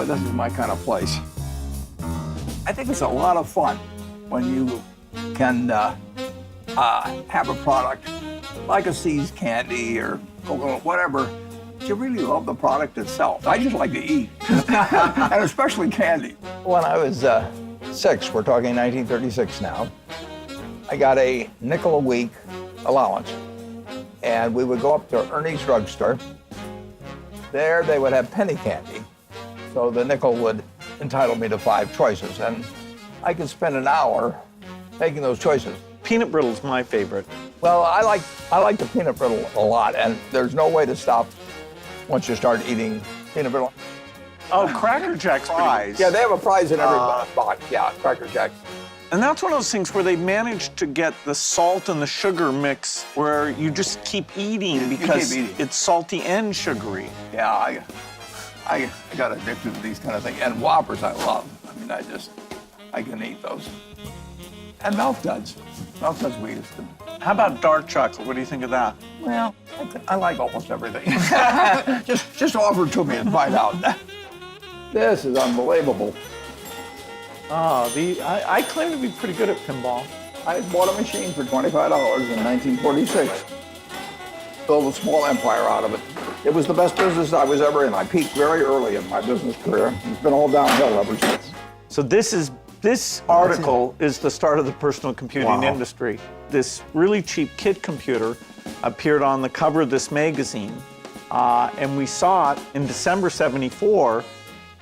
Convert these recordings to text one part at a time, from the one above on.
boy, this is my kind of place. I think it's a lot of fun when you can have a product like a See's candy or Coca-Cola, whatever. You really love the product itself. I just like to eat, and especially candy. When I was 6, we're talking 1936 now, I got a nickel a week allowance, and we would go up to Ernie's drugstore. There they would have penny candy, so the nickel would entitle me to 5 choices, and I could spend an hour making those choices. Peanut brittle's my favorite. Well, I like the peanut brittle a lot, and there's no way to stop once you start eating peanut brittle. Oh, Cracker Jack's prize. Yeah, they have a prize in every box. Yeah, Cracker Jacks. And that's one of those things where they managed to get the salt and the sugar mix where you just keep eating because it's salty and sugary. Yeah, I got addicted to these kind of things. And Whoppers I love. I mean, I can eat those. And Milk Duds. Milk Duds we used to. How about dark chocolate? What do you think of that? Well, I like almost everything. just offer it to me and find out. This is unbelievable. Oh, I claim to be pretty good at pinball. I bought a machine for $25 in 1946. Built a small empire out of it. It was the best business I was ever in. I peaked very early in my business career. It's been all downhill ever since. So this article is the start of the personal computing industry. This really cheap kit computer appeared on the cover of this magazine, and we saw it in December '74.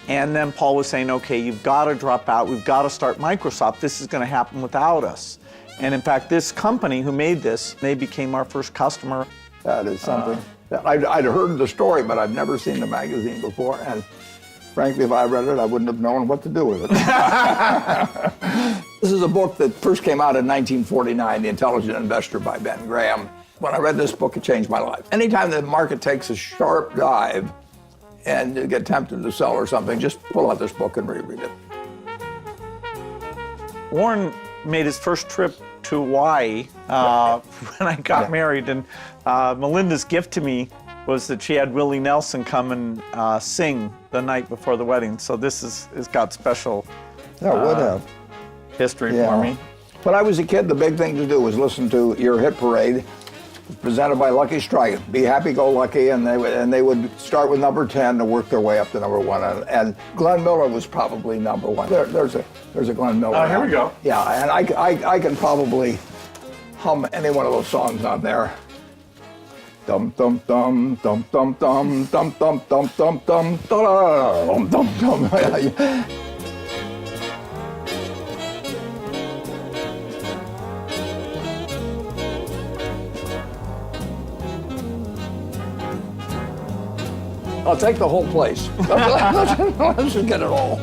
And then Paul was saying, okay, you've got to drop out. We've got to start Microsoft. This is going to happen without us. And in fact, this company who made this, they became our first customer. That is something. I'd heard the story, but I've never seen the magazine before. And frankly, if I read it, I wouldn't have known what to do with it. This is a book that first came out in 1949, The Intelligent Investor by Ben Graham. When I read this book, it changed my life. Anytime the market takes a sharp dive, and you get tempted to sell or something, just pull out this book and reread it. Warren made his first trip to Hawaii when I got married, and Melinda's gift to me was that she had Willie Nelson come and sing the night before the wedding. So this has got special history for me. When I was a kid, the big thing to do was listen to your hit parade, presented by Lucky Strike. Be Happy Go Lucky, and they would start with number 10 to work their way up to number 1. And Glenn Miller was probably number 1. There's a Glenn Miller. Oh, here we go. Yeah, and I can probably hum any one of those songs on there. Dum dum dum dum dum dum dum dum dum dum dum dum dum dum. I'll take the whole place. Let's just get it all.